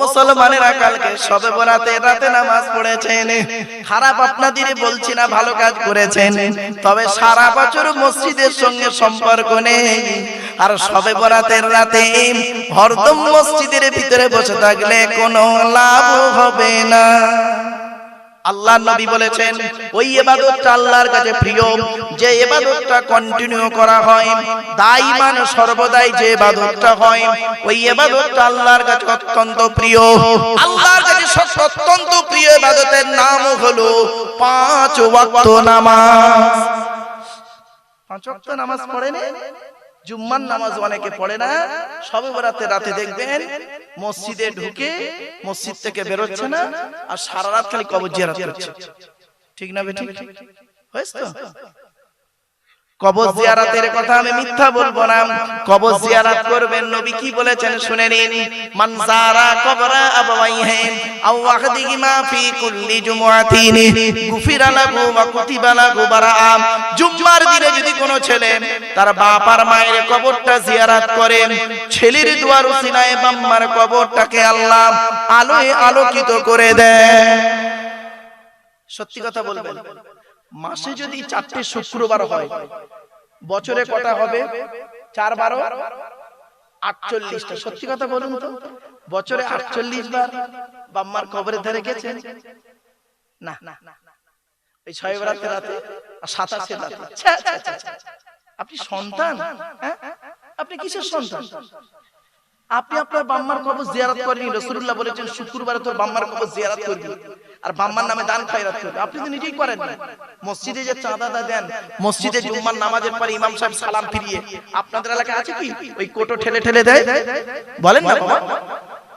মুসলমানেরা কালকে শবে বরাতে রাতে নামাজ পড়েছেন, খারাপ আপনাদের বলছি না, ভালো কাজ করেছেন। তবে সারা বছর মসজিদের সঙ্গে সম্পর্ক নেই, আর শবে বরাতের রাতে হরদম মসজিদের ভিতরে বসে থাকলে কোনো লাভ হবে না। আল্লাহ নবী বলেছেন ওই ইবাদতটা আল্লাহর কাছে প্রিয় যে ইবাদতটা কন্টিনিউ করা হয়, দাইমান সর্বদাই যে ইবাদতটা হয়, ওই ইবাদতটা আল্লাহর কাছে অত্যন্ত প্রিয়। আল্লাহর কাছে অত্যন্ত প্রিয় ইবাদতের নাম হলো 5 ওয়াক্ত নামাজ। 5 ওয়াক্ত নামাজ পড়েন, জুম্মার নামাজ অনেকে পড়ে না। শবে বরাতের রাতে দেখবেন মসজিদে ঢুকে মসজিদ থেকে বের হচ্ছে না, আর সারা রাত খালি কবর জিয়ারত করছে। ঠিক না বেঠিক? হয়েছে তো? কবর জিয়ারতের কথা আমি মিথ্যা বলবো না, কবর জিয়ারত করবেন। নবী কি বলেছেন শুনে নিন, মান যারা কবরা আবাওয়াইহি আও ওয়াহদিহিমা ফি কুল্লি জুমআতিন গুফিরা লাহু ওয়া কুতিবা লাহু বারাআ। জুম্মার দিনে যদি কোনো ছেলে তার বাপ আর মায়ের কবরটা জিয়ারত করে, ছেলের দুয়ার উসিলায় বাম্মার কবরটাকে আল্লাহ আলোয় আলোকিত করে দেয়। সত্যি কথা বলবেন, মাসে যদি 4টে শুক্রবার হয়, বছরে কটা হবে? 4 12 48টা। সত্যি কথা বলুন তো, বছরে 48 বার বাম্মার কবরের ধারে গেছেন? না, এই 6 বরাতের রাতে আর 27 রাতে। আপনি সন্তান? আপনি কিসের সন্তান? আপনি আপনার বাম্মার কবর জিয়ারত করেন। রাসূলুল্লাহ বলেছেন শুক্রবারে তোর বাম্মার কবর জিয়ারত করবি আর বাম্মার নামে দান খয়রাত করবি। আপনি তো নিজেই করেন না। মসজিদে যে চাঁদা দেন, মসজিদে জুম্মার নামাজের পরে ইমাম সাহেব সালাম ফিরিয়ে, আপনাদের এলাকায় আছে কি ওই কোটো ঠেলে ঠেলে দেয়? বলেন না বাবা,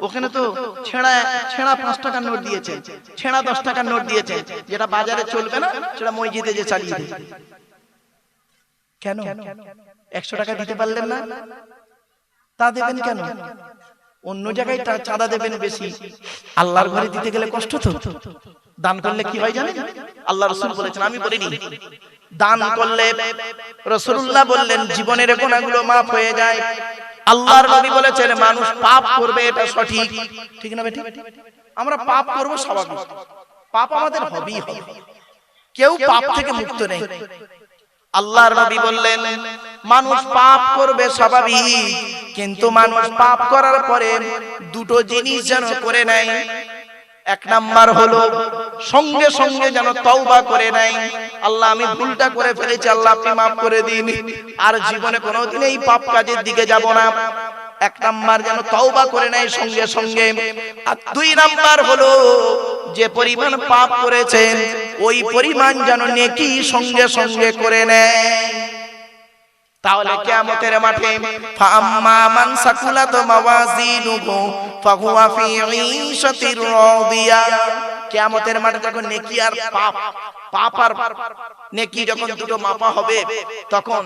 ওখানে তো ছেঁড়া 5 টাকার নোট দিয়েছে, ছেঁড়া 10 টাকার নোট দিয়েছে, যেটা বাজারে চলবে না সেটা মসজিদে যে চালিয়ে দেয়। কেন 100 টাকা দিতে পারলেন না? তা দেবেন কেন? অন্য জায়গায় চাঁদা দেবেন বেশি, আল্লাহর ঘরে দিতে গেলে কষ্ট তো। দান করলে কি হয় জানেন? আল্লাহ রাসূল বলেছেন, আমি বলিনি, দান করলে রাসূলুল্লাহ বললেন জীবনের গুনাহগুলো maaf হয়ে যায়। আল্লাহর নবী বলেছেন মানুষ পাপ করবে, এটা সঠিক। ঠিক না বেটি? আমরা পাপ করব স্বাভাবিক, পাপ আমাদের হবেই হবে, কেউ পাপ থেকে মুক্ত নেই। আল্লাহর নবী বললেন মানুষ পাপ করবে স্বাভাবিক, কিন্তু মানুষ পাপ করার পরে দুটো জিনিস যেন করে নেয়। 1 নাম্বার হলো সঙ্গে সঙ্গে যেন তওবা করে নেয়, আল্লাহ আমি ভুলটা করে ফেলেছি, আল্লাহ আপনি maaf করে দিন, আর জীবনে কোনোদিন এই পাপ কাজের দিকে যাব না। 1 নাম্বার যেন তওবা করে নেয় সঙ্গে সঙ্গে। আর 2 নাম্বার হলো যে পরিমাণ পাপ করেছেন ওই পরিমাণ যেন নেকি সঙ্গে সঙ্গে করে নেয়। তাহলে কিয়ামতের মাঠে ফাআম্মা মান সাকুলাত মাওয়াজিনুহু ফাহুয়া ফি ঈশাতির রাদিয়া। কিয়ামতের মাঠে যখন নেকি আর পাপ আর নেকি যখন দুটো মাপা হবে, তখন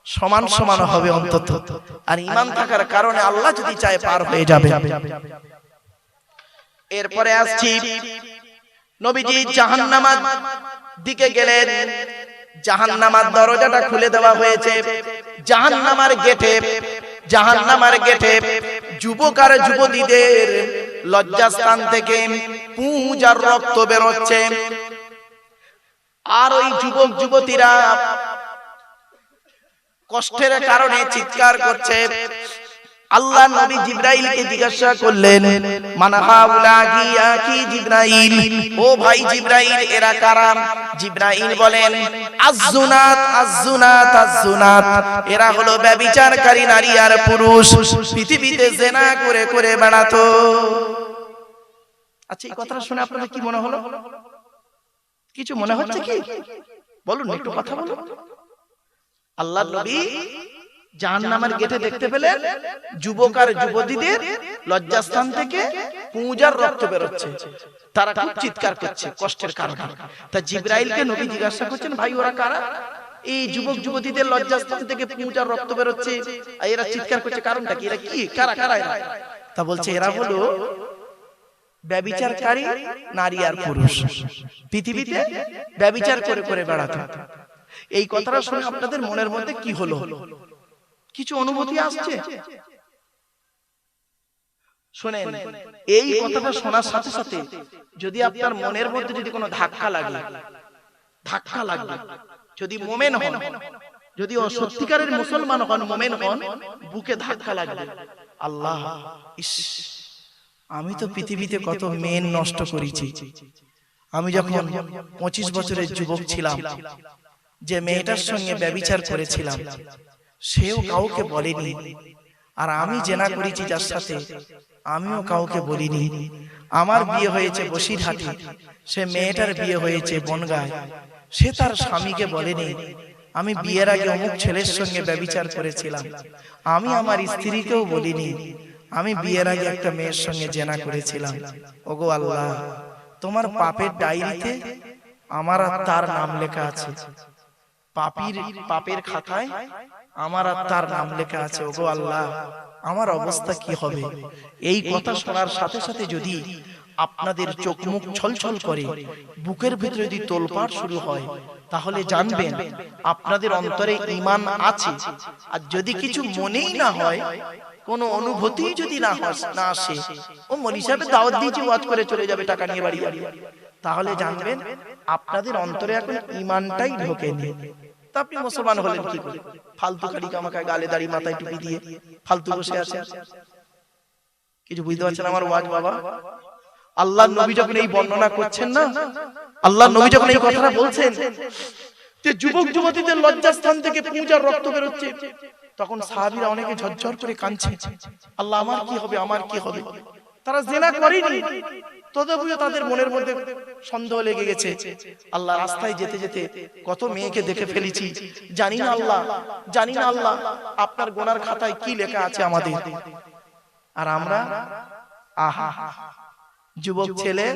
সমান সমান হবে অন্তত। আর ঈমান থাকার কারণে আল্লাহ যদি চায় পার হয়ে যাবে। এরপরে আসছি, নবীজি জাহান্নামের দিকে গেলেন। জাহান্নামের দরজাটা খুলে দেওয়া হয়েছে। জাহান্নামের গেটে যুবক আর যুবতীদের লজ্জাস্থান থেকে পুঁজ আর রক্ত বের হচ্ছে। আর ওই যুবক যুবতীরা কষ্টের কারণে চিৎকার করছে। আল্লাহ নবী জিবরাইলকে জিজ্ঞাসা করলেন, মান হাউলাহি আকি জিবরাইল, ও ভাই জিবরাইল এরা কারা? জিবরাইল বলেন আযুনাত আযুনাত আযুনাত, এরা হলো ব্যভিচারকারী নারী আর পুরুষ, পৃথিবীতে জিনা করে করে বেড়াতো। আচ্ছা, এই কথাটা শুনে আপনাদের কি মনে হলো? কিছু মনে হচ্ছে কি? বলুন একটু কথা বলুন। আল্লাহর নবী জাহান্নামের গেটে দেখতে পেলেন যুবক আর যুবতীদের লজ্জাস্থান থেকে পুঁজ আর রক্ত বের হচ্ছে, তারা খুব চিৎকার করছে কষ্টের কারণে। তা জিবরাইলকে নবী জিজ্ঞাসা করছেন, ভাই ওরা কারা? এই যুবক যুবতীদের লজ্জাস্থান থেকে পুঁজ আর রক্ত বের হচ্ছে আর এরা চিৎকার করছে, কারণটা কি? এরা কি কারা কারা এরা? তা বলছে এরা হলো ব্যভিচারকারী নারী আর পুরুষ, পৃথিবীতে ব্যভিচার করে করে বেড়াতো। এই কথাটা শুনে আপনাদের মনের মধ্যে কি হলো? কিছু অনুভূতি আসছে? শুনেন, এই কথাটা শোনার সাথে সাথে যদি আপনার মনের মধ্যে যদি কোনো ধাক্কা লাগে, যদি মুমিন হন, যদি সত্যিকারের মুসলমান হন, মুমিন হন, বুকে ধাক্কা লাগবে, আল্লাহ, ইস, আমি তো পৃথিবীতে কত মেয়ে নষ্ট করেছি। আমি যখন 25 বছরের যুবক ছিলাম, যে মেয়েটার সঙ্গে ব্যভিচার করেছিলাম, সেও কাউকে বলেনি। আর আমি জেনা করেছি যার সাথে, আমিও কাউকে বলিনি। আমার বিয়ে হয়েছে বসিরহাটে, সে মেয়েটার বিয়ে হয়েছে বনগাঁয়, সে তার স্বামীকে বলেনি আমি বিয়ের আগে অমুক ছেলের সঙ্গে ব্যভিচার করেছিলাম। আমি আমার স্ত্রীকেও বলিনি আমি বিয়ের আগে একটা মেয়ের সঙ্গে জেনা করেছিলাম। ওগো আল্লাহ, তোমার পাপের ডায়েরিতে আমার আর তার নাম লেখা আছে, পাপের খাতায় আমার আর তার নাম লেখা আছে। ওগো আল্লাহ, আমার অবস্থা কি হবে? এই কথা শোনার সাথে সাথে যদি আপনাদের চোখ মুখ ছলছল করে, বুকের ভিতরে যদি তোলপাড় শুরু হয়, তাহলে জানবেন আপনাদের অন্তরে ঈমান আছে। আর যদি কিছু মনেই না হয়, কোনো অনুভূতি যদি না আসে, ও মনি সাহেব দাওয়াত দিয়েছে, ওয়াজ করে চলে যাবে টাকা নিয়ে বাড়ি, তাহলে জানবেন আপনাদের অন্তরে এখন ঈমানটাই ঢোকেনি। তা আপনি মুসলমান হলেন কি করে? ফালতু খালি কামাকায় গালে দাড়ি মাথায় টুপি দিয়ে ফালতু বসে আছেন। কিছু বুঝতে পারছেন আমার ওয়াজ বাবা? আল্লাহর নবী যখন এই বর্ণনা করছেন না, আল্লাহর নবী যখন এই কথাটা বলছেন যে যুবক যুবতীদের লজ্জাস্থান থেকে পূজার রক্ত বের হচ্ছে, তখন সাহাবীরা অনেকে ঝরঝর করে কাঁদছে, আল্লাহ আমার কি হবে, আমার কি হবে? তারা জিনা করেনি, তথাপিও তাদের মনের মধ্যে সন্দেহ লেগে গেছে। আল্লাহ, রাস্তায় যেতে যেতে কত মেয়েকে দেখে ফেলেছি, জানি না আল্লাহ, জানি না আল্লাহ আপনার গোনার খাতায় কি লেখা আছে আমাদের। আর আমরা, আহা, যুবক ছেলে,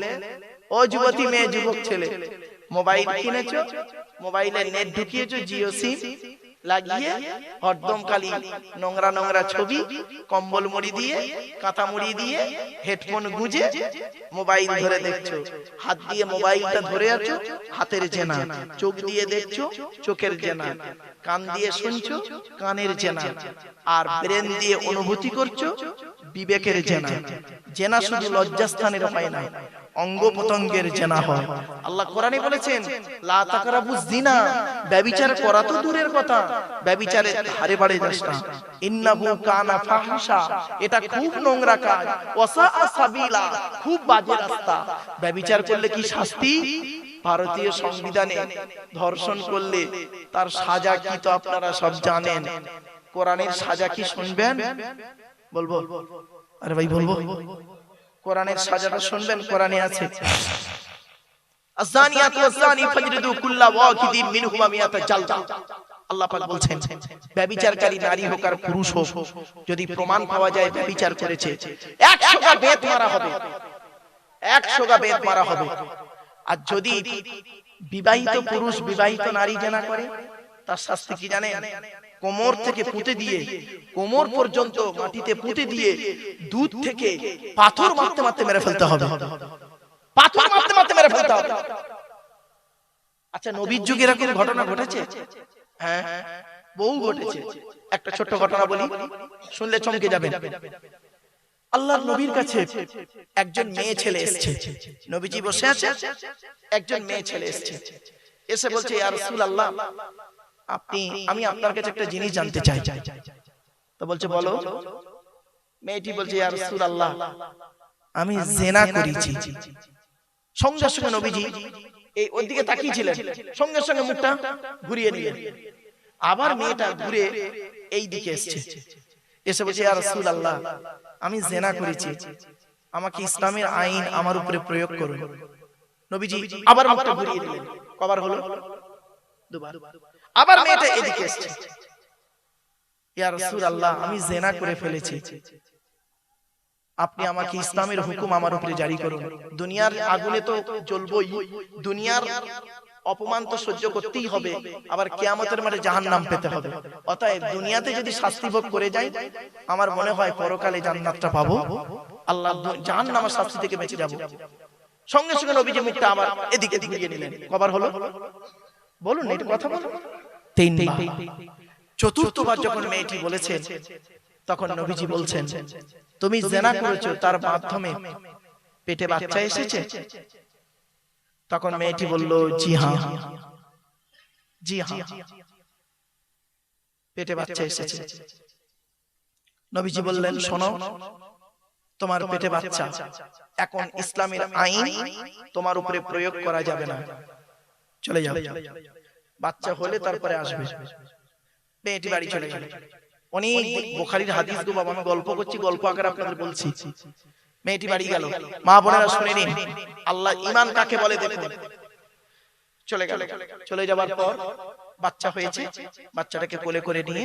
ও যুবতী মেয়ে, যুবক ছেলে, মোবাইল কিনেছো, মোবাইলে নেট ঢুকিয়েছো, জিও সিম লাগিয়ে হরদম খালি নোংরা নোংরা ছবি, কম্বল মুড়ি দিয়ে, কাঁথা মুড়ি দিয়ে, হেডফোন গুঁজে মোবাইল ধরে দেখছো। হাত দিয়ে মোবাইলটা ধরে আছো, হাতের জেনা। চোখ দিয়ে দেখছো, চোখের জেনা। কান দিয়ে শুনছো, কানের জেনা। আর ব্রেন দিয়ে অনুভূতি করছো, বিবেকের জেনা। জেনা শুধু লজ্জাস্থানের হয় না, অঙ্গ প্রত্যঙ্গের জেনা হয়। আল্লাহ কোরআনে বলেছেন লা তাকরাবুজ জিনা, ব্যভিচার করা তো দূরের কথা, ব্যভিচারের ধারে বাড়ে যাস না। ইন্নাহু কানা ফাহিশা, এটা খুব নোংরা কাজ। ওয়াসা সাবিলা, খুব বাজে রাস্তা। ব্যভিচার করলে কি শাস্তি? ভারতীয় সংবিধানে ধর্ষণ করলে তার সাজা কি তো আপনারা সব জানেন। কোরআনের সাজা কি শুনবেন? বলবো? আরে ভাই বলবো? কোরআনের সাজাটা শুনবেন, কোরআনে আছে আযানিয়াতু ওয়াযানি ফাজরিদু কুল্লা ওয়াহিদিন মিনহুমা মিয়াতা জালদা। আল্লাহ পাক বলছেন ব্যভিচারকারী নারী হোক আর পুরুষ হোক, যদি প্রমাণ পাওয়া যায় ব্যভিচার করেছে, 100 গা বেত মারা হবে, 100 গা বেত মারা হবে। আর যদি বিবাহিত পুরুষ বিবাহিত নারী জেনা করে, তার শাস্তি কি জানেন? কোমর থেকে পুঁতে দিয়ে, কোমর পর্যন্ত মাটিতে পুঁতে দিয়ে, দুধ থেকে পাথর মারতে মারতে মেরে ফেলতে হবে, পাথর মারতে মারতে মেরে ফেলতে হবে। আচ্ছা, নবীর যুগে এরকম ঘটনা ঘটেছে? হ্যাঁ, বহু ঘটেছে। একটা ছোট্ট ঘটনা বলি, শুনলে চমকে যাবেন। আল্লাহর নবীর কাছে একজন মেয়ে ছেলে এসেছে। নবীজি বসে আছে, একজন মেয়ে ছেলে এসেছে, এসে বলছে ইয়া রাসূলুল্লাহ, আমি আপনার কাছে একটা জিনিস জানতে চাই। তো বলছে বলো। মেয়েটি বলছে ইয়া রাসূলুল্লাহ, আমি জিনা করেছি। সঙ্গে সঙ্গে নবীজি এই ওর দিকে তাকিয়েছিলেন, সঙ্গে সঙ্গে মুখটা ঘুরিয়ে নিলেন। আবার মেয়েটা ঘুরে এই দিকে এসেছে, এসে বলছে ইয়া রাসূলুল্লাহ, আমি জিনা করেছি, আমাকে ইসলামের আইন আমার উপরে প্রয়োগ করুন। নবীজি আবার মুখটা ঘুরিয়ে দিলেন। কবার হলো? দুবার। আবার মেয়েটা এদিকে এসেছে, ইয়া রাসূলুল্লাহ, আমি জিনা করে ফেলেছি, আপনি আমাকে ইসলামের হুকুম আমার উপরে জারি করুন। দুনিয়ার আগুনে তো জ্বলবই, দুনিয়ার অপমান তো সহ্য করতেই হবে, আবার কিয়ামতের মাঠে জাহান্নাম পেতে হবে। অতএব দুনিয়াতে যদি শাস্তি ভোগ করে যাই, আমার মনে হয় পরকালে জান্নাতটা পাবো, আল্লাহ জাহান্নামের শাস্তি থেকে বেঁচে যাব। সঙ্গে সঙ্গে নবীজি মুখটা আবার এদিকে ঘুরিয়ে নিলেন। কবার হলো? বলুন, এটা কথা বলুন। 3বার। চতুর্থবার যখন মেয়েটি বলেছেন তখন নবীজি বলছেন, তুমি জিনা করেছো, তার মাধ্যমে পেটে বাচ্চা এসেছে? তখন মেয়েটি বলল, জি হ্যাঁ, জি হ্যাঁ, পেটে বাচ্চা এসেছে। নবীজি বললেন, শোনো, তোমার পেটে বাচ্চা, এখন ইসলামের আইন তোমার উপরে প্রয়োগ করা যাবে না, চলে যাও, বাচ্চা হলে তারপরে আসবে। মেয়েটি বাড়ি চলে গেল। অনেক বুখারীর হাদিস গো বাবা, আমি গল্প করছি, গল্প আকারে আপনাদের বলছি। মেয়েটি বাড়ি গেল। মা বোনেরা শুনে নিন, আল্লাহ ঈমান কাকে বলে দেখুন। চলে গেল। চলে যাবার পর বাচ্চা হয়েছে, বাচ্চাটাকে কোলে করে নিয়ে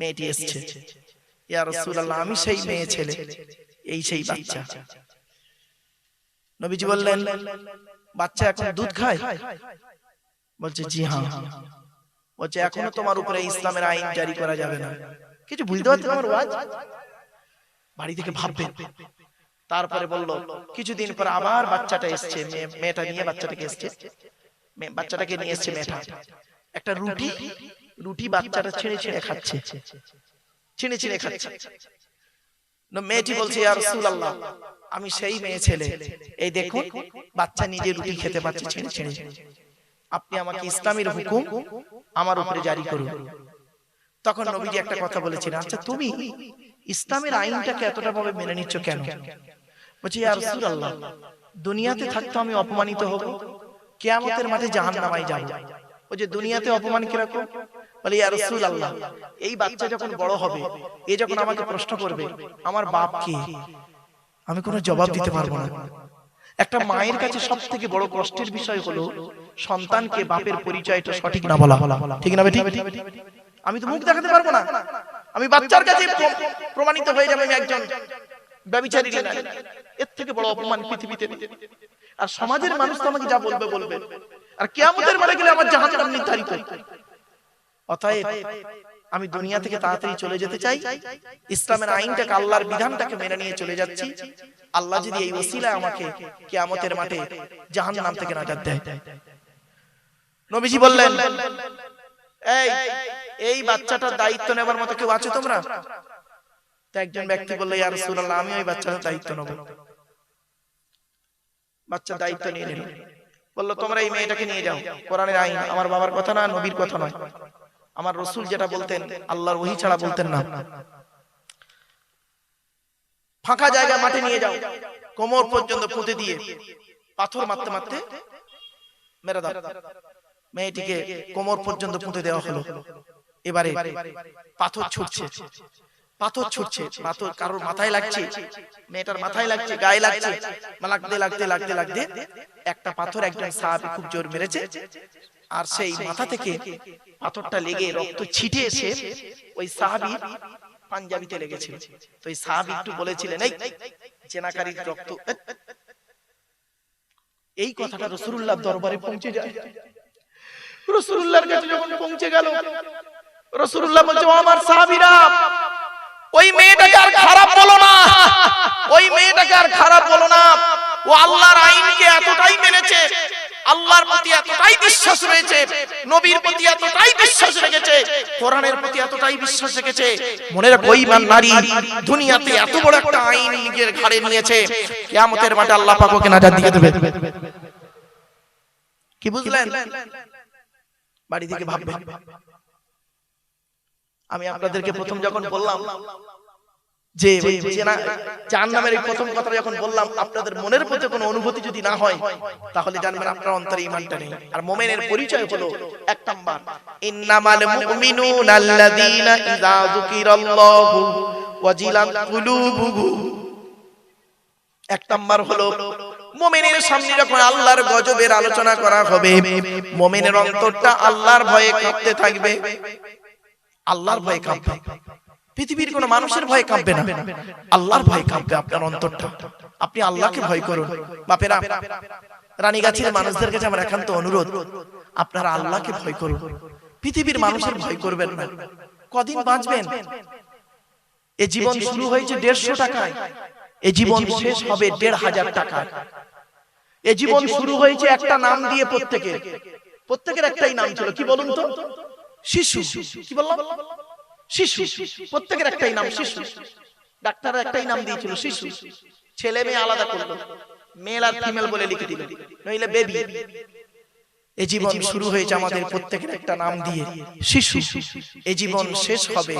মেয়েটি এসেছে। ইয়া রাসূলুল্লাহ, আমি সেই মেয়ে ছেলে, এই সেই বাচ্চা। নবীজি বললেন, বাচ্চা এখন দুধ খায়? বলছে, জি হ্যাঁ। বলছে, এখনো তোমার উপরে ইসলামের আইন জারি করা যাবে না। কিছু বুঝতে পারছেন আমার ওয়াজ? বাড়ি থেকে ভাববেন। তারপরে বলল, কিছুদিন পর আবার বাচ্চাটা এসছে, মেয়েটা নিয়ে বাচ্চাটাকে এসছে, বাচ্চাটাকে নিয়ে এসছে মেয়েটা। একটা রুটি বাচ্চাটা ছিঁড়ে ছিঁড়ে খাচ্ছে, ছিঁড়ে ছিঁড়ে খাচ্ছে। মেয়েটি বলছে, ইয়া রাসূলুল্লাহ, আমি সেই মেয়ে ছেলে, এই দেখুন বাচ্চা নিজে রুটি খেতে পারছে ছিঁড়ে ছিঁড়ে, আপনি আমাকে ইসলামের হুকুম আমার উপরে জারি করুন। তখন নবীজি একটা কথা বলেছিলেন, আচ্ছা তুমি ইসলামের আইনটাকে এতটা ভাবে মেনে নিচ্ছ কেন? বলছে, ইয়া রাসূলুল্লাহ, দুনিয়াতে থাকতে আমি অপমানিত হব, কিয়ামতের মাঠে জাহান্নামে যাব। ও যে দুনিয়াতে অপমান কিরকম? বলে, ইয়া রাসূলুল্লাহ, এই বাচ্চা যখন বড় হবে, এ যখন আমাকে প্রশ্ন করবে আমার বাপ কে, আমি কোনো জবাব দিতে পারবো না। একটা মায়ের কাছে সবথেকে বড় কষ্টের বিষয় হলো সন্তানকে বাপের পরিচয়টা সঠিক না বলা। ঠিক না বেটি? আমি তো মুখ দেখাতে পারবো না, আমি বাচ্চার কাছে প্রমাণিত হয়ে যাবে আমি একজন ব্যভিচারী নারী। এর থেকে বড় অপমান পৃথিবীতে। আর সমাজের মানুষ তো আমাকে যা বলবে বলবে, আর কিয়ামতের মাঠে গেলে আমার জাহান্নাম নির্ধারিত। অতএব আমি দুনিয়া থেকে তাড়াতাড়ি চলে যেতে চাই, ইসলামের আইনটাকে, আল্লাহর বিধানটাকে মেনে নিয়ে চলে যাচ্ছি। আল্লাহ যদি এই ওসিলায় আমাকে কিয়ামতের মাঠে জাহান্নাম থেকে নাজাত দেয়। নবীজি বললেন, এই বাচ্চাটার দায়িত্ব নেবার মতো কেউ আছে তোমরা? তো একজন ব্যক্তি বলল, ইয়া রাসূলুল্লাহ, আমি ওই বাচ্চাটার দায়িত্ব নেব। বাচ্চার দায়িত্ব নিয়ে নিল। বলল, তোমরা এই মেয়েটাকে নিয়ে যাও, কোরআনের আইন, আমার বাবার কথা না, নবীর কথা নয়, আমার রাসূল যেটা বলতেন আল্লাহর ওহী ছাড়া বলতেন না। ফাঁকা জায়গা মাঠে নিয়ে যাও, কোমর পর্যন্ত পুঁতে দিয়ে পাথর মারতে মারতে মেরে দাও। মেয়েটিকে কোমর পর্যন্ত পুঁতে দেওয়া হলো। এবারে পাথর ছুটছে, পাথর ছুটছে, পাথর কারোর মাথায় লাগছে, মেয়েটার মাথায় লাগছে, গায়ে লাগছে, লাগতে লাগতে লাগতে লাগতে একটা পাথর একজন সাহাবী খুব জোর মেরেছে, আর সেই মাথা থেকে পাথরটা লেগে রক্ত ছিটে এসে ওই সাহাবীর পাঞ্জাবিতে লেগেছিল। তো এই সাহাবী একটু বলেছিলেন, এই জেনাকারীর রক্ত। এই কথাটা রাসূলুল্লাহর দরবারে পৌঁছে যায়। রাসূলুল্লাহর কাছে যখন পৌঁছে গেল, রাসূলুল্লাহ বলছে, ও আমার সাহাবীরা, ওই মেয়েটাকে আর খারাপ বলো না, ওই মেয়েটাকে আর খারাপ বলো না। ও আল্লাহর আইনকে এতটাই মেনেছে, আল্লাহর প্রতি এতটাই বিশ্বাস রয়েছে, নবীর প্রতি এতটাই বিশ্বাস রেখেছে, কোরআনের প্রতি এতটাই বিশ্বাস রেখেছে। মনে রাখো, ঈমান নারী দুনিয়াতে এত বড় একটা আইন নিজের ঘাড়ে নিয়েছে, কিয়ামতের মাঠে আল্লাহ পাক ওকে নাজাত দিয়ে দেবে। কি বুঝলেন? বাড়ি থেকে ভাববেন। আমি আপনাদেরকে প্রথম যখন বললাম যে জাহান্নামের এই প্রথম কথা যখন বললাম, আপনাদের মনের প্রতি কোনো অনুভূতি যদি না হয়, তাহলে জানবেন আপনার অন্তরে ঈমানটা নেই। আর মুমিনের পরিচয় হলো এক নাম্বার, ইন্নামাল মুমিনুনা আল্লাযীনা ইযা যুকিরাল্লাহু ওয়াজিলাত কুলুবুহুম। এক নাম্বার হলো মুমিনের সামনে যখন আল্লাহর গজবের আলোচনা করা হবে, মুমিনের অন্তরটা আল্লাহর ভয়ে কাঁপতে থাকবে, আল্লাহর ভয়ে কাঁপবে। পৃথিবীর কোন মানুষের ভয়ে কাঁপবে না, আল্লাহর ভয়ে কাঁপবে আপনার অন্তরটা। আপনি আল্লাহকে ভয় করুন। বাপেরা, রানীগাছির মানুষদের কাছে আমার একান্ত অনুরোধ, আপনারা আল্লাহকে ভয় করুন, পৃথিবীর মানুষের ভয় করবেন না। কদিন বাঁচবেন? এ জীবন শুরু হয়েছে 150 টাকায়, এ জীবন শেষ হবে 1500 টাকায়। এ জীবন শুরু হয়েছে একটা নাম দিয়ে, প্রত্যেকের একটাই নাম ছিল, কি বলুন তো? শিশু। কি বললাম? শিশু, প্রত্যেকের একটাই নাম শিশু। ডাক্তাররা একটাই নাম দিয়েছিল শিশু, ছেলে মেয়ে আলাদা করলো, মেল আর ফিমেল বলে লিখে দিল, নইলে বেবি। এই জীবন শুরু হয়েছে আমাদের প্রত্যেকের একটা নাম দিয়ে, শিশু। এই জীবন শেষ হবে,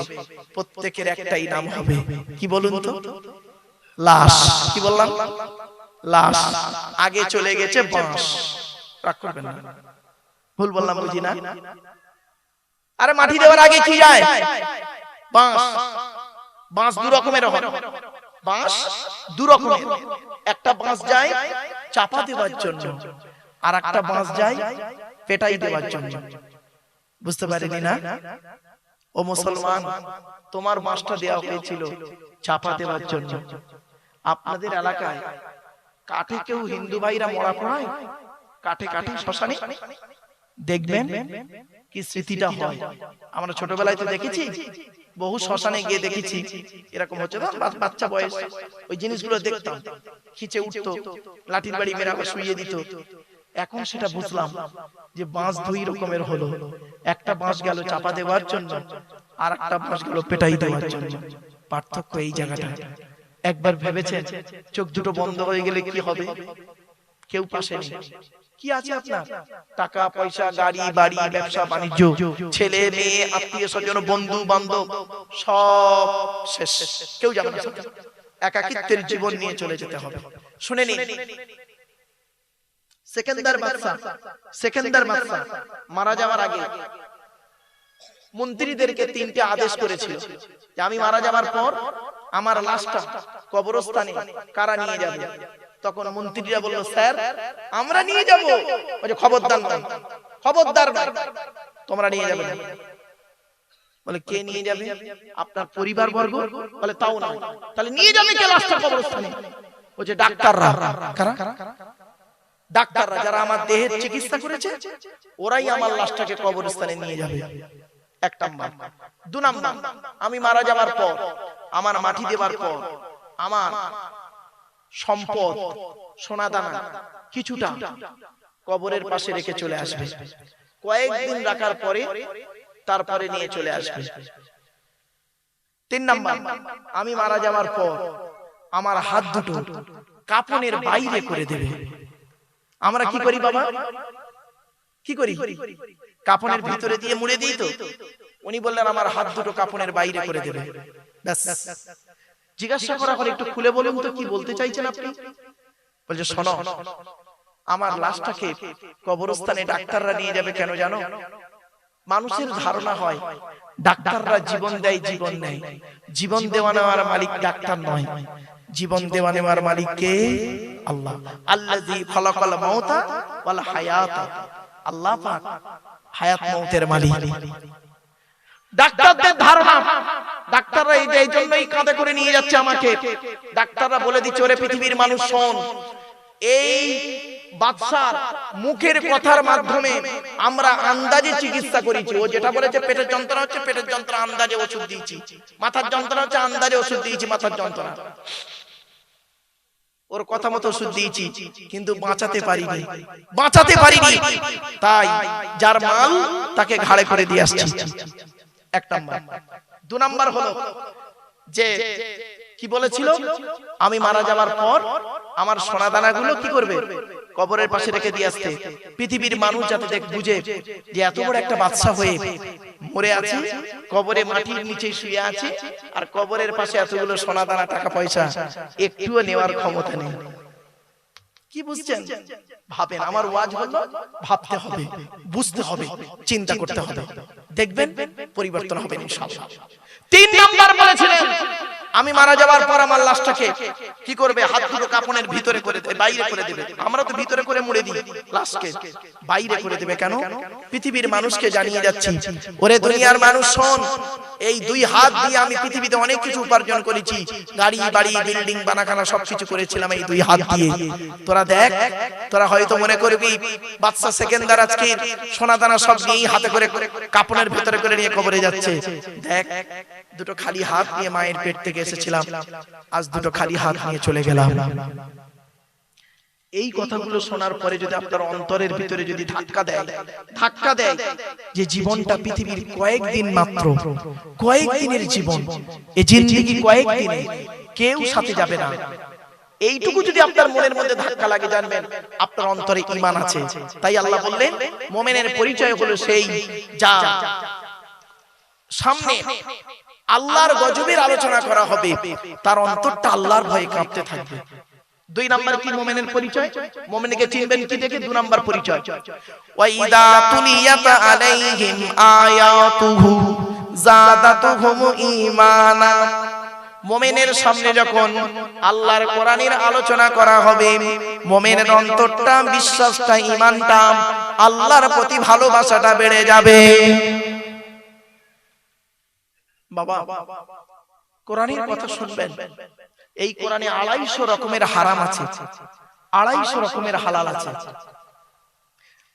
প্রত্যেকের একটাই নাম হবে, কি বলুন তো? লাশ। কি বললাম? লাশ। আগে চলে গেছে বাঁশ। রাগ করবেন না, ভুল বললাম বুঝি না? আরে মাটি দেওয়ার আগে কি যায়? বাঁশ। বাঁশ দু রকমের হয়, বাঁশ দু রকমের। একটা বাঁশ যায় চাপা দেওয়ার জন্য, আর একটা বাঁশ যায় পেটাই দেওয়ার জন্য। বুঝতে পারিনি না? ও মুসলমান, তোমার বাঁশটা দেওয়া হয়েছিল চাপা দেওয়ার জন্য। আপনাদের এলাকায় কাঠে কেউ হিন্দু ভাইরা মরা পড়ায়? কাঠে কাঠে শ্মশানে দেখবেন কি স্মৃতিটা হয়। আমরা ছোটবেলায় তো দেখেছি, বহু শ্মশানে গিয়ে দেখেছি এরকম হচ্ছে, বাচ্চা বয়স ওই জিনিসগুলো দেখতাম, খিচে উঠতো, লাঠির বাড়ি মেরে আবার শুইয়ে দিত। এখন সেটা বুঝলাম যে বাঁশ দুই রকমের হলো, একটা বাঁশ গেল চাপা দেওয়ার জন্য, আর একটা বাঁশ গেল পেটাই দেওয়ার জন্য। পার্থক্য এই জায়গাটা। একবার ভেবেছেন চোখ দুটো বন্ধ হয়ে গেলে কি হবে? কেউ পাশে নেই, কি আছে আপনার? টাকা পয়সা, গাড়ি বাড়ি, ব্যবসা বাণিজ্য, ছেলে মেয়ে, আত্মীয় স্বজন, বন্ধু বান্ধব, সব শেষ, কেউ যাবে না। একাকিত্বের জীবন নিয়ে চলে যেতে হবে। শুনে নিন, সেকেন্দার বাদশা মারা যাওয়ার আগে মন্ত্রীদেরকে তিনটে আদেশ করেছিল যে আমি মারা যাওয়ার পর আমার লাশটা কবরস্থানে কারা নিয়ে যাবে। তখন মন্ত্রীরা বলল, স্যার আমরা নিয়ে যাব। বলে খবরদার নয়, খবরদার নয়, তোমরা নিয়ে যাবে না। বলে কে নিয়ে যাবে? আপনার পরিবার বর্গ। বলে তাও না। তাহলে নিয়ে যাবে কে লাশটা কবরস্থানে? বলছে ডাক্তাররা। কারা? ডাক্তাররা, যারা আমার দেহের চিকিৎসা করেছে, ওরাই আমার লাশটাকে কবরস্থানে নিয়ে যাবে। এক নাম্বার। দু নাম্বার, আমি মারা যাওয়ার পর, আমার মাটি দেওয়ার পর, আমার সম্পদ সোনা দানা কিছুটা কবরের পাশে রেখে চলে আসবে। কয়েকদিন রাখার পরে তারপরে নিয়ে চলে আসবে। তিন নাম্বার, আমি মারা যাওয়ার পর আমার হাত দুটো কাফনের বাইরে করে দেবে। আমরা কি করি বাবা? কি করি? কাফনের ভিতরে দিয়ে মুড়ে দিই তো। উনি বললেন আমার হাত দুটো কাফনের বাইরে করে দেবে। ব্যাস। জিজ্ঞাসা করা হলে একটু খুলে বলুন তো কি বলতে চাইছেন আপনি? বলছে শোনো, আমার লাশটাকে কবরস্থানে ডাক্তাররা নিয়ে যাবে কেন জানো? মানুষের ধারণা হয় ডাক্তাররা জীবন দেয়, জীবন নেয়। জীবন দেওয়া নেওয়ার মালিক ডাক্তার নয়, জীবন দেওয়া নেওয়ার মালিক কে? আল্লাহ। আল্লাযী খালাকাল মাউতা ওয়াল হায়াতা। আল্লাহ পাক হায়াত মউতের মালিক। ডাক্তারদের ধারণা ডাক্তাররা এই জন্যই কাঁধে করে নিয়ে যাচ্ছে আমাকে। ডাক্তাররা বলে দিচ্ছে, ওরে পৃথিবীর মানুষ শোন, এই বাদশার মুখের কথার মাধ্যমে আমরা আন্দাজে চিকিৎসা করেছি। ও যেটা বলেছে পেটের যন্ত্রণা হচ্ছে, পেটের যন্ত্রণা আন্দাজে ওষুধ দিয়েছি। মাথার যন্ত্রণা হচ্ছে, আন্দাজে ওষুধ দিয়েছি মাথার যন্ত্রণা। ওর কথা মতো ওষুধ দিয়েছি, কিন্তু বাঁচাতে পারিনি, বাঁচাতে পারিনি। তাই যার মাল তাকে ঘাড়ে করে দিয়ে আসছি। এক নাম্বার। দু নাম্বার হলো যে কি বলেছিল, আমি মারা যাওয়ার পর আমার সোনা দানাগুলো কি করবে? কবরের পাশে রেখে দিয়ে আসতে। পৃথিবীর মানুষ যাতে দেখ বুঝে যে এত বড় একটা বাদশা হয়ে মরে আছে, কবরে মাটির নিচে শুয়ে আছে, আর কবরের পাশে এতগুলো সোনা দানা টাকা পয়সা, একটুও নেওয়ার ক্ষমতা নেই। কি বুঝছেন? ভাবেন। আমার ওয়াজ হলো ভাবতে হবে, বুঝতে হবে, চিন্তা করতে হবে, দেখবেন পরিবর্তন হবে ইনশাআল্লাহ। তিন নাম্বার বলেছিলেন, আমি মারা যাওয়ার পর আমার লাশটাকে কি করবে? হাত দুটো কাফনের ভিতরে করে দেবে, বাইরে করে দেবে। আমরা তো ভিতরে করে মুড়ে দিই, লাশকে বাইরে করে দেবে কেন? পৃথিবীর মানুষকে জানিয়ে যাচ্ছি, ওরে দুনিয়ার মানুষ শোন, এই দুই হাত দিয়ে আমি পৃথিবীতে অনেক কিছু উপার্জন করেছি, গাড়ি বাড়ি বিল্ডিং বানাখানা সবকিছু করেছিলাম এই দুই হাত দিয়ে। তোরা দেখ, তোরা হয়তো মনে করবি বাদশা সেকেন্দার আজকে সোনা দানা সব নিয়ে হাতে করে কাফনের ভিতরে করে নিয়ে কবরে যাচ্ছে। দেখ, দুটো খালি হাত নিয়ে মায়ের পেট থেকে এসেছিলাম, আজ দুটো খালি হাত নিয়ে চলে গেলাম। এই কথাগুলো শোনার পরে যদি আপনার অন্তরের ভিতরে যদি ধাক্কা দেয় যে জীবনটা পৃথিবীর কয়েকদিন মাত্র, কয়েকদিনের জীবন, এই জিন্দেগি কয়েকদিনে, কেউ সাথে যাবে না, এইটুকু যদি আপনার মনের মধ্যে ধাক্কা লাগে, জানবেন আপনার অন্তরে ঈমান আছে। তাই আল্লাহ বললেন মুমিনের পরিচয় হলো সেই যা সামনে আল্লাহর গজবের আলোচনা করা হবে, তার অন্তরটা আল্লাহর ভয়ে কাঁপতে থাকবে। 2 নাম্বার কি মুমিনের পরিচয়? মুমিনকে চিনবেন কি দেখে? 2 নাম্বার পরিচয়, ওয়া ইদা তুলিয়াত আলাইহিম আয়াতুহু যাদাতুহুম ঈমানা। মুমিনের সামনে যখন আল্লাহর কোরআনের আলোচনা করা হবে, মুমিনের অন্তরটা, বিশ্বাসটা, ঈমানটা, আল্লাহর প্রতি ভালোবাসাটা বেড়ে যাবে। বাবা, কোরআনের কথা শুনবেন, এই কোরআনে 250 রকমের হারাম আছে, 250 রকমের হালাল আছে।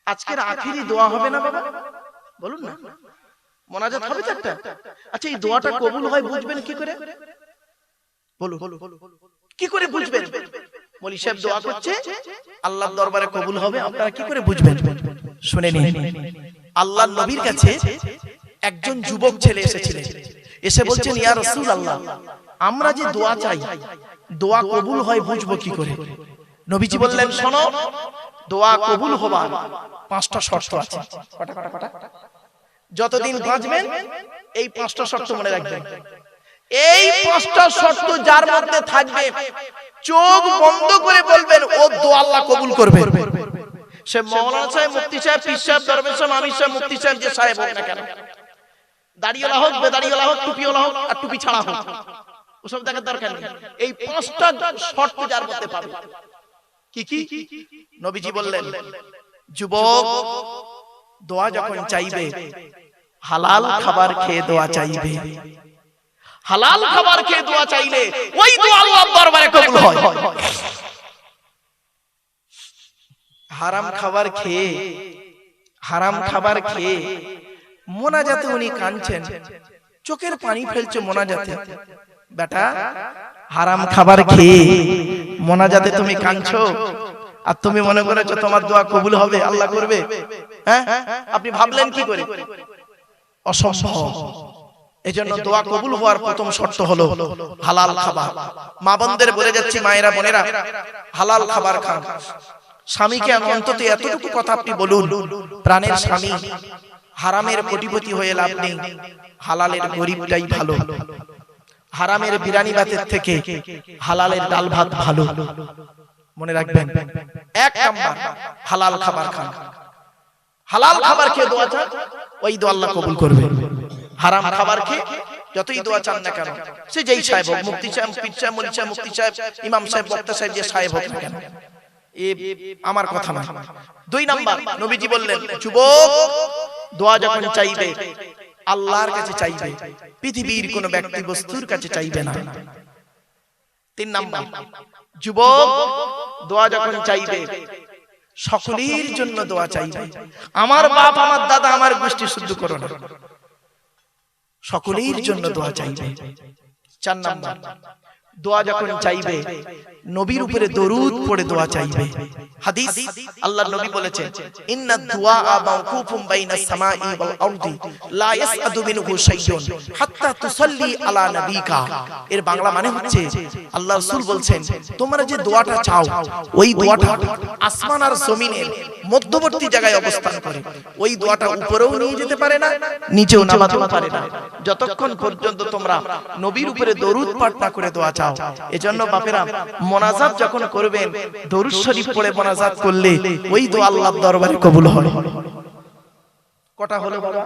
আজকের আখিরি দোয়া হবে না বাবা? বলুন না, মোনাজাত হবে তো একটা। আচ্ছা, এই দোয়াটা কবুল হয় বুঝবেন কি করে? বলুন, কি করে বুঝবেন? মৌলভী সাহেব দোয়া করছে, আল্লাহর দরবারে কবুল হবে, আপনারা কি করে বুঝবেন? শুনে নিন। আল্লাহর নবীর কাছে একজন যুবক ছেলে এসেছিলেন, এসে বলছেন, ইয়া রাসূলুল্লাহ, আমরা যে দোয়া চাই, দোয়া কবুল হয় বুঝবো কি করে? নবীজি বললেন, শোনো, দোয়া কবুল হবার 5টা শর্ত আছে। কটা? যতদিন বাঁচবেন এই 5টা শর্ত মনে রাখবেন। এই 5টা শর্ত যার মধ্যে থাকবে, চোখ বন্ধ করে বলবেন, ও দোয়া আল্লাহ কবুল করবে। সে মাওলানা সাহেব, মুফতি সাহেব, পীর সাহেব, দরবেশ সাহেব, আমির সাহেব, মুফতি সাহেব, যে সাহেব হোক না কেন, দাড়িওয়ালা হোক, বেদাড়িওয়ালা হোক, টুপিওয়ালা হোক আর টুপি ছাড়া হোক, ওসব দেখার দরকার নেই। এই 5টা শর্ত যার মধ্যে পাবে। কি কি? নবীজি বললেন, যুবক দোয়া যখন চাইবে, হালাল খাবার খেয়ে দোয়া চাইবে। হালাল খাবার খেয়ে দোয়া চাইলে ওই দোয়া আল্লাহর দরবারে কবুল হয়। হারাম খাবার খেয়ে মোনাজাতে উনি কাঁদছেন, চোখের পানি ফেলছে মোনাজাতে। বেটা, হারাম খাবার খেয়ে মোনাজাতে তুমি কাঁদছো, আর তুমি মনে করেছো তোমার দোয়া কবুল হবে, আল্লাহ করবে? হ্যাঁ, আপনি ভাবলেন কি করে? অসম্ভব। এজন্য দোয়া কবুল হওয়ার প্রথম শর্ত হলো হালাল খাবার। মা বোনদের বলে যাচ্ছি, মায়েরা, বোনেরা, হালাল খাবার খান। স্বামীকে অন্তত এতটুকু কথা আপনি বলুন, প্রাণের স্বামী, হারামের কোটিপতি হয়ে লাভ নেই, হালালের গরিবটাই ভালো। হারামের বিরিয়ানি ভাতের থেকে হালালের ডাল ভাত ভালো। মনে রাখবেন, 1 নাম্বার হালাল খাবার খান। হালাল খাবার খেয়ে দোয়া চান, ওই দোয়া আল্লাহ কবুল করবে। হারাম খাবার খেয়ে যতই দোয়া চান না কেন, সে যেই সাহেব হোক, মুফতি সাহেব, পীর সাহেব, মুফতি সাহেব, মুফতি সাহেব, ইমাম সাহেব, বক্তা সাহেব, যে সাহেব হোক না কেন, আমার কথা না। 2 নাম্বার নবীজি বললেন, যুবক দোয়া যখন চাইবে, আল্লাহর কাছে চাইবে, পৃথিবীর কোন ব্যক্তি বস্তুর কাছে চাইবে না। 3 নাম্বার, যুবক দোয়া যখন চাইবে, সকলের জন্য দোয়া চাইবে। আমার বাপ, আমার দাদা, আমার গোষ্ঠী শুদ্ধ করো না, সকলের জন্য দোয়া চাইবে। 4 নাম্বার, দোয়া যখন চাইবে, নবীর উপরে দরুদ পড়ে দোয়া চাইবে। হাদিস, আল্লাহর নবী বলেছেন, ইন্না দুআ মাওকুফুম বাইনাস সামাই ওয়াল আরদি লা ইয়াসআদু মিনহু শাইউন হাত্তা তুসাল্লি আলা নবিকা। এর বাংলা মানে হচ্ছে, আল্লাহ রাসূল বলছেন, তোমরা যে দোয়াটা চাও, ওই দোয়াটা আসমান আর জমিনের মধ্যবর্তী জায়গায় অবস্থান করে। ওই দোয়াটা উপরেও নিয়ে যেতে পারে না, নিচেও নামাতেও পারে না, যতক্ষণ পর্যন্ত তোমরা নবীর উপরে দরুদ পাঠ না করে দোয়া চাও। এজন্য বাপেরা, মোনাজাত যখন করবেন, দরুদ শরীফ পড়ে মোনাজাত করলে ওই দোয়া আল্লাহর দরবারে কবুল হয়। কটা হলো বাবা?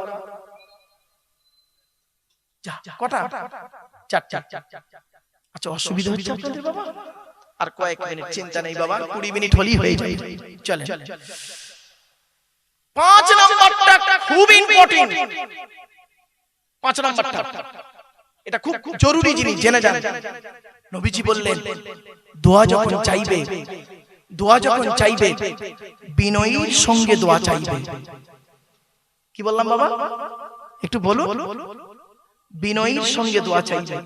কটা? 4টা। আচ্ছা, অসুবিধা হচ্ছে আপনাদের বাবা? আর কয়েক মিনিট, চিন্তা নেই বাবা, 20 মিনিট হলেই হয়ে যাবে। চলেন, 5 নাম্বারটা খুব ইম্পর্টেন্ট। 5 নাম্বারটা, এটা খুব জরুরি জিনিস, জেনে যান। নবীজি বললেন, দোয়া যখন চাইবে, বিনয়ের সঙ্গে দোয়া চাইবে। কি বললাম বাবা? একটু বলুন। বিনয়ের সঙ্গে দোয়া চাইবে।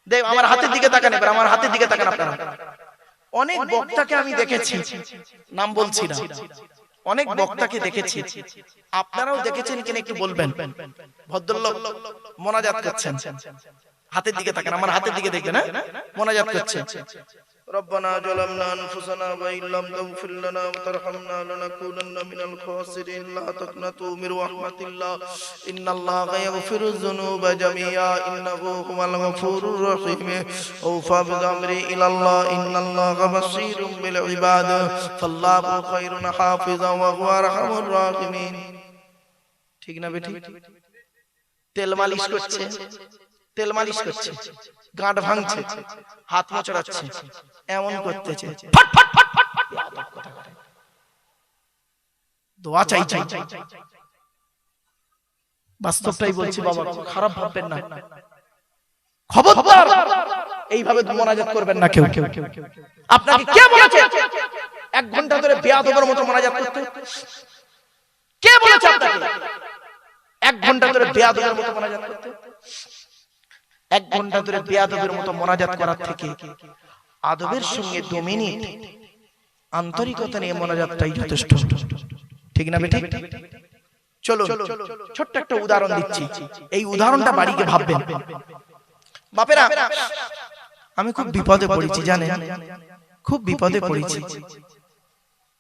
দেখ, আমার হাতের দিকে তাকান, এবার আমার হাতের দিকে তাকান আপনারা। অনেক বক্তাকে আমি দেখেছি, নাম বলছি না, অনেক বক্তাকে দেখেছি, আপনারাও দেখেছেন কিনা একটু বলবেন। ভদ্রলোক মোনাজাত করছেন, হাতের দিকে তাকান, আমার হাতের দিকে দেখবেন, মোনাজাত করছেন। ربنا ظلمنا انفسنا وان لم تغفر لنا وترحمنا لنكونن من الخاسرين لا تقنطوا من رحمة الله ان الله يغفر الذنوب جميعا انه هو الغفور الرحيم اوفى بامري الى الله ان الله بصير بالعباد فالله خير حافظا وهو ارحم الراحمين। ঠিক না বেটি? তেল মালিশ করছে, তেল মালিশ করছে, গাঁট ভাঙছে, হাত মোচড়াচ্ছে, এমন করতেছে, ফট ফট ফট ফট ফট, দোয়া চাই চাই। বাস্তবটাই বলছি বাবা, খারাপ ভাববেন না, খবরদার এইভাবে মোনাজাত করবেন না কেউ। আপনাকে কে বলেছে 1 ঘন্টা ধরে বেয়াদবের মতো মোনাজাত করতে? কে বলেছে আপনাকে 1 ঘন্টা ধরে বেয়াদবের মতো মোনাজাত করতে? 1 ঘন্টা ধরে বেয়াদবের মতো মোনাজাত করার থেকে আদবের সঙ্গে 2 মিনিট আন্তরিকতা নিয়ে মোনাজাতটাই যথেষ্ট। ঠিক না বেটি? চলো ছোট্ট একটা উদাহরণ দিচ্ছি, এই উদাহরণটা বাড়িতে ভাববেন। বাপেরা, আমি খুব বিপদে পড়েছি, জানেন, খুব বিপদে পড়েছি,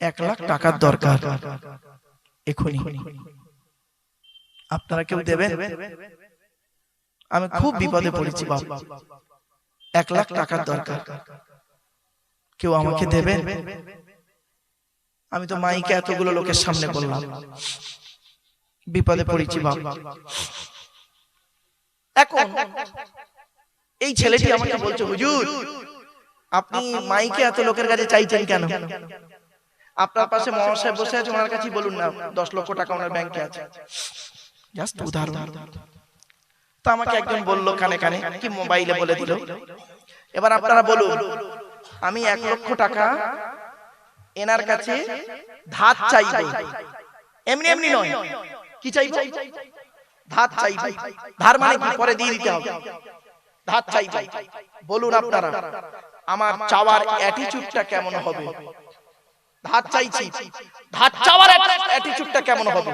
1 লাখ টাকার দরকার এখনই, আপনারা কেউ দেবেন? আমি খুব বিপদে পড়েছি বাপ, 1 লাখ টাকার দরকার, কেউ আমাকে দেবেন? আমি তো মাইকে এতগুলো লোকের সামনে বললাম, বিপদে পড়েছি বাপ। এখন এই ছেলেটি আমাকে বলছে, হুজুর আপনি মাইকে এত লোকের কাছে চাইছেন কেন? আপনার পাশে মহাশয় বসে আছে, ওনার কাছেই বলুন না, 10 লক্ষ টাকা ওনার ব্যাংকে আছে। জাস্ট উদাহরণ। তো আমাকে একজন বলল কানে কানে, কি মোবাইলে বলে দিল, এবার আপনারা বলুন, আমি 1 লক্ষ টাকা এনার কাছে ধার চাইব, এমনি এমনি নয়, কি চাইব? ধার চাইব। ধার মানে কি? পরে দিয়ে দিতে হবে। ধার চাইব। বলুন আপনারা, আমার চাওয়ার অ্যাটিটিউডটা কেমন হবে? ধার চাইছি, ধার চাওয়ার অ্যাটিটিউডটা কেমন হবে?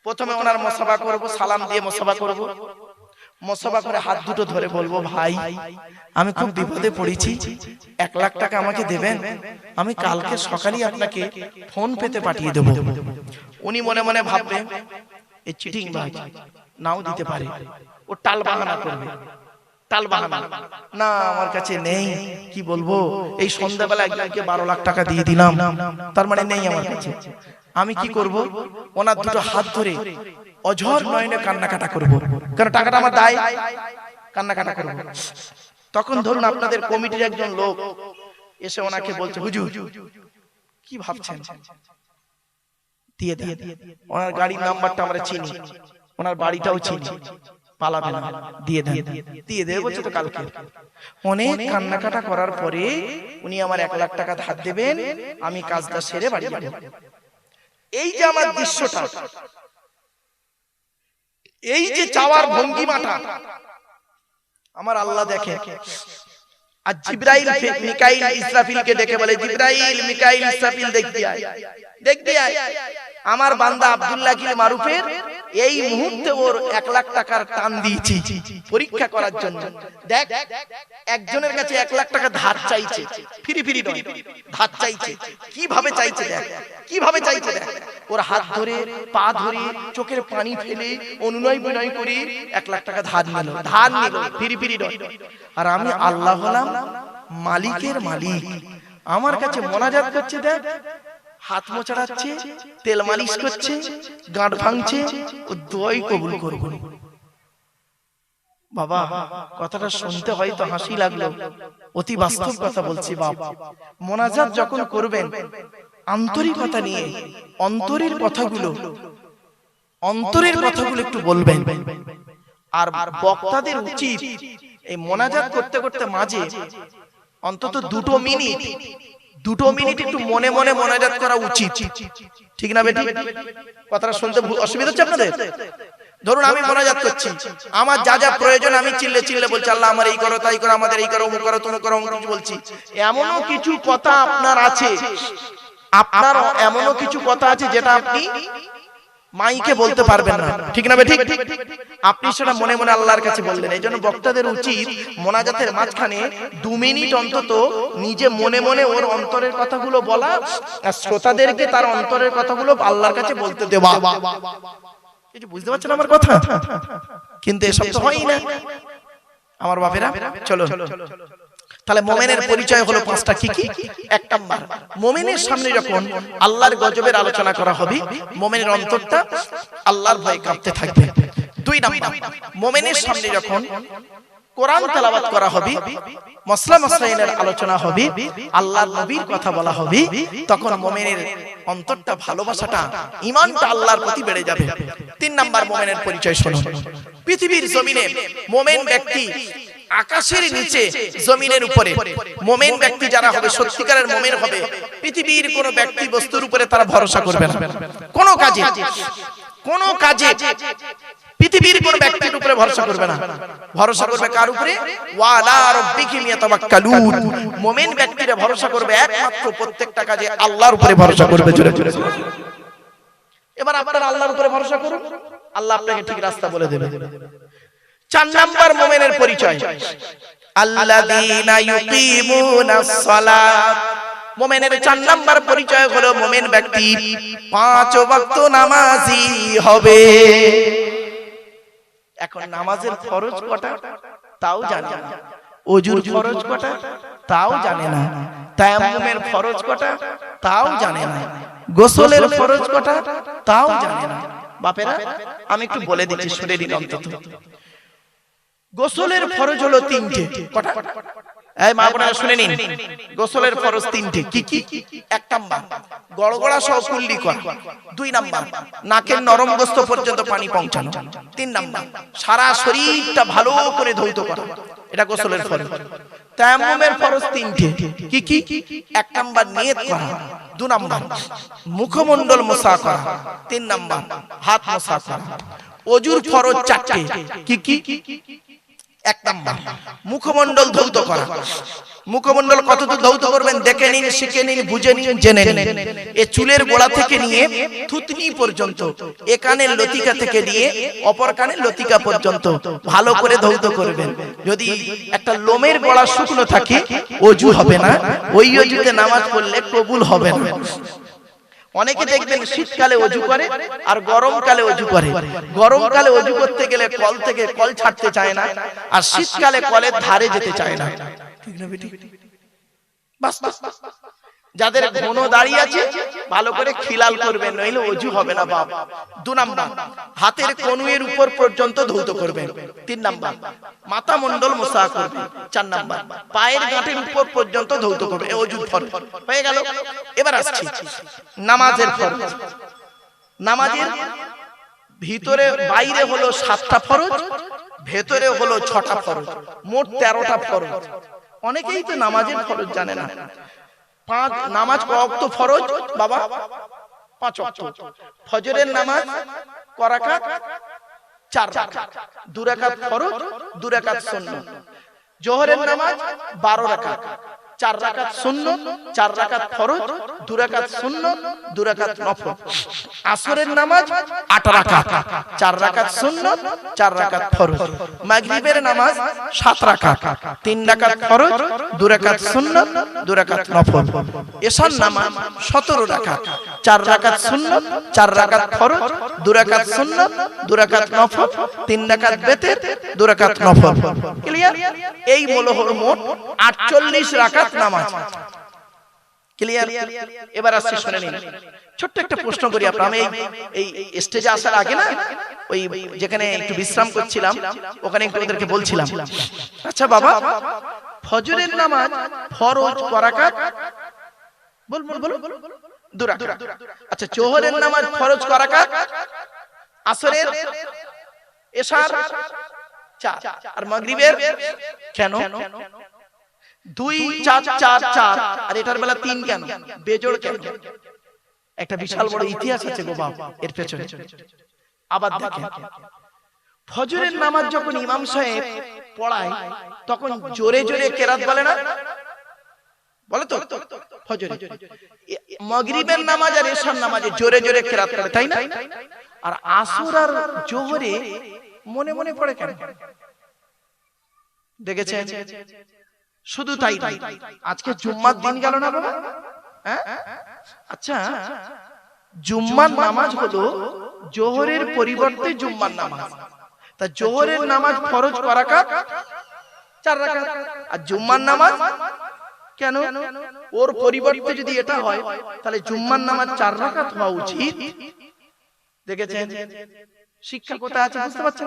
প্রথমে ওনার মুসাফা করব, সালাম দিয়ে মুসাফা করব, মুসাফা করে হাত দুটো ধরে বলবো, ভাই আমি খুব বিপদে পড়েছি, 1 লাখ টাকা আমাকে দেবেন, আমি কালকে সকালেই আপনাকে ফোন পেতে পাঠিয়ে দেব। উনি মনে মনে ভাববে এই চিটিং ভাই, নাও দিতে পারে, ও টাল বাহানা করবে, টাল বাহানা, না আমার কাছে নেই, কি বলবো, এই সন্ধ্যাবেলা একজনকে 12 লাখ টাকা দিয়ে দিলাম, তার মানে নেই আমার কাছে। আমি কি করব? ওনার দুটো হাত ধরে অঝর নয়নে কান্নাকাটা করব, কারণ টাকাটা আমার দায়, কান্নাকাটা করব। তখন ধরুন আপনাদের কমিটির একজন লোক এসে ওনাকে বলছে, হুজুর কি ভাবছেন, দিয়ে দিয়ে। ওনার গাড়ির নাম্বারটা আমরা চিনি, ওনার বাড়িটাও চিনি, পালাবে না, দিয়ে দেন, দিয়ে দেবে বলছে তো কালকে। অনেক কান্নাকাটা করার পরে উনি আমার 1 লাখ টাকা ধার দেবেন, আমি কাজটা সেরে বাড়ি যাব। এই যে আমার দৃশ্যটা, এই যে চাওয়ার ভঙ্গিমাটা আমার আল্লাহ দেখে। আর জিবরাইল মিকাইল ইসরাফিলকে ডেকে বলে, জিবরাইল মিকাইল ইসরাফিল দেখতে আয়, দেখতে আয়, আমার বান্দা আব্দুল্লাহ কিল মারুফের এই মুহূর্তে ওর 1 লাখ টাকার টান দিয়েছি পরীক্ষা করার জন্য। দেখ, একজনের কাছে 1 লাখ টাকা ধার চাইছে, ফিরি ফিরি নয়, ধার চাইছে, কিভাবে চাইছে দেখ, কিভাবে চাইছে দেখ। ওর হাত ধরে, পা ধরে, চোখের পানি ফেলে, অনুনয় বিনয় করে 1 লাখ টাকা ধার নিল, ধার নিল, ফিরি ফিরি নয়। আর আমি আল্লাহ হলাম মালিকের মালিক, আমার কাছে মোনাজাত করছে, দেখ হাত মোচড়াচ্ছে, তেল মালিশ করছে, গাঁট ভাঙছে, ও দোয়াই কবুল করব। বাবা কথাটা শুনতে হয়তো হাসি লাগলো, অতি বাস্তব কথা বলছি বাপ। মোনাজাত যখন করবেন আন্তরিকতা নিয়ে, অন্তরের কথাগুলো একটু বলবেন। আর বক্তাদের উচিত এই মোনাজাত করতে করতে মাঝে অন্তত 2 মিনিট একটু মনে মনে মোনাজাত করা উচিত। ঠিক না বেটি? কথাটা শুনতে অসুবিধা হচ্ছে আপনাদের? ধরুন আমি মোনাজাত করছি, আমার যা যা প্রয়োজন আমি চিল্লে চিল্লে বলছি, আল্লাহ আমার এই করো তাই করো, আমাদের এই করো, অমুক করো, তুমি করো, অমুক কিছু বলছি। এমনও কিছু কথা আপনার আছে, আপনার এমনও কিছু কথা আছে যেটা আপনি মাইকে বলতে পারবেন না, ঠিক না ঠিক? আপনি সেটা মনে মনে আল্লাহর কাছে বললেন। এই জন্য বক্তাদের উচিত মোনাজাতের মাঝখানে 2 মিনিট অন্তত নিজে মনে মনে ওর অন্তরের কথাগুলো বলা, আর শ্রোতাদেরকে তার অন্তরের কথাগুলো আল্লাহর কাছে বলতে দেওয়া। কিছু বুঝতে পারছেন আমার কথা? কিন্তু এসব তো হয়ই না আমার বাপেরা। চলো তাহলে মুমিনের পরিচয় হলো 5টা। কি কি? 1 নাম্বার, মুমিনের সামনে যখন আল্লাহর গজবের আলোচনা করা হবে, মুমিনের অন্তরটা আল্লাহর ভয়ে কাঁপতে থাকবে। 2 নাম্বার, মুমিনের সামনে যখন কোরআন তেলাওয়াত করা হবে, মাসলা মাসাইলের আলোচনা হবে, আল্লাহর নবীর কথা বলা হবে, তখন মুমিনের অন্তরটা, ভালোবাসাটা, ঈমানটা আল্লাহর প্রতি বেড়ে যাবে। 3 নাম্বার মুমিনের পরিচয় শুনুন। পৃথিবীর জমিনে মুমিন ব্যক্তি, আকাশের নিচে জমিনের উপরে মুমিন ব্যক্তি যারা হবে, সত্যিকারের মুমিন হবে, পৃথিবীর কোন ব্যক্তি বস্তুর উপরে তারা ভরসা করবে না। কোন কাজে পৃথিবীর কোন ব্যক্তির উপরে ভরসা করবে না। ভরসা করবে কার উপরে? ওয়ালা রাব্বিহিম ইয়াতাওয়াক্কালুন। মুমিন ব্যক্তিরা ভরসা করবে একমাত্র প্রত্যেকটা কাজে আল্লাহর উপরে ভরসা করবে। জোরে জোরে। এবার আপনারা আল্লাহর উপরে ভরসা করুন, আল্লাহ আপনাকে ঠিক রাস্তা বলে দেবে। 4 নাম্বার মুমিনের পরিচয়, আল্লাযীনা ইউকিমুনাস সালাত। মুমিনের 4 নাম্বার পরিচয় হলো মুমিন ব্যক্তি 5 ওয়াক্ত নামাজি হবে। এখন নামাজের ফরজ কটা তাও জানে না, ওযুর ফরজ কটা তাও জানে না, তায়াম্মুমের ফরজ কটা তাও জানে না, গোসলের ফরজ কটা তাও জানে না। বাপেরা আমি একটু বলে দিচ্ছি, শুনে নিন অন্তত। গোসলের ফরজ হলো 3টে। কটা? এই মা বোনেরা শুনে নিন, গোসলের ফরজ 3টে। কি কি? 1 নাম্বার, গড়গড়া সহ কুল্লি করা। 2 নাম্বার, নাকের নরম গোস্ত পর্যন্ত পানি পৌঁছানো। 3 নাম্বার, সারা শরীরটা ভালো করে ধৌত করা। এটা গোসলের ফরজ। তায়াম্মুমের ফরজ 3টে। কি কি? 1 নাম্বার, নিয়ত করা। 2 নাম্বার, মুখমণ্ডল মোছা করা। 3 নাম্বার, হাত মোছা করা। ওযুর ফরজ 4টে। কি কি? 1 নাম্বার, মুখমণ্ডল ধৌত করা। মুখমণ্ডল কতদূর ধৌত করবেন দেখে নিন, শিখে নিন, বুঝে নিন, জেনে নিন। এ চুলের গোড়া থেকে নিয়ে থুতনি পর্যন্ত, এ কানের লতিকা থেকে নিয়ে অপর কানের লতিকা পর্যন্ত ভালো করে ধৌত করবেন। যদি একটা লোমের গোড়া শুকনো থাকে, ওযু হবে না, ওই ওযুতে নামাজ পড়লে কবুল হবে না। অনেকে দেখবেন শীতকালে ওযু করে আর গরমকালে ওযু করে। গরমকালে ওযু করতে গেলে কল থেকে কল ছাড়তে চায় না, আর শীতকালে কলের ধারে যেতে চায় না। ঠিক না বেটি? বাস বাস। যাদের ঘন দাঁড়িয়ে আছে ভালো করে খিলাল করবেন, নইলে ওযু হবে না বাপ। 2 নাম্বার, হাতের কনুইয়ের উপর পর্যন্ত ধৌত করবেন। 3 নাম্বার, মাথা মণ্ডল মোছা করবেন। 4 নাম্বার, পায়ের গাঁটের উপর পর্যন্ত ধৌত করবেন। ওযুর ফরজ হয়ে গেল। এবার আসছি নামাজের ফরজ। নামাজের ভিতরে বাইরে হলো 7টা ফরজ, ভেতরে হলো 6টা ফরজ, মোট 13টা ফরজ। অনেকেই তো নামাজের ফরজ জানে না। নামাজ ক ওয়াক্ত ফরজ বাবা? 5 ওয়াক্ত। ফজরের নামাজ ক রাকাত? 4 রাকাত। 2 রাকাত ফরজ, 2 রাকাত সুন্নাত। জোহরের নামাজ 12 রাকাত, 4 রাকাত সুন্নাত, 4 রাকাত ফরজ, 2 রাকাত সুন্নাত, 2 রাকাত নফল। আসরের নামাজ 8 রাকাত, 4 রাকাত সুন্নাত, 4 রাকাত ফরজ। মাগরিবের নামাজ 7 রাকাত, 3 রাকাত ফরজ, 2 রাকাত সুন্নাত, 2 রাকাত নফল। এশার নামাজ 17 রাকাত, 4 রাকাত সুন্নাত, 4 রাকাত ফরজ, 2 রাকাত সুন্নাত, 2 রাকাত নফল, 3 রাকাত বেতের, 2 রাকাত নফল। ক্লিয়ার? এই হলো মোট 48 রাকাত নামাজ। ক্লিয়ার? এবার আসছে শুনে নিন। ছোট্ট একটা প্রশ্ন করি আপনারা। আমি এই স্টেজে আসার আগে না, ওই যেখানে একটু বিশ্রাম করছিলাম ওখানে একটু ওদেরকে বলছিলাম, আচ্ছা বাবা, ফজরের নামাজ ফরজ ক রাকাত? বল বল বল। 2 রাকাত। আচ্ছা, জোহরের নামাজ ফরজ ক রাকাত? আসরের, এশার 4, আর মাগরিবের কেন 2 4 4 4, আর এটার বেলা 3 কেন? বেজোড় কেন? একটা বিশাল বড় ইতিহাস আছে গো বাপ এর পেছনে। আবার দেখেন, ফজরের নামাজ যখন ইমাম সাহেব পড়ায় তখন জোরে জোরে কেরাত বলে না, বলে তো? ফজরে, মাগরিবের নামাজ আর এশার নামাজে জোরে জোরে কেরাত করে, তাই না? আর আসর আর জোহরে মনে মনে পড়ে কেন? দেখেছেন? শুধু তাই নয়, আজকে জুম্মার দিন গেল না বাবা? হ্যাঁ, আচ্ছা, জুম্মার নামাজ হলো জোহরের পরিবর্তে জুম্মার নামাজ। তা জোহরের নামাজ ফরজ কয় রাকাত? 4 রাকাত। আর জুম্মার নামাজ কেন? ওর পরিবর্তে যদি এটা হয় তাহলে জুম্মার নামাজ 4 রাকাত হওয়া উচিত। দেখেছেন শিক্ষা কোথায় আছে বুঝতে পারছেন?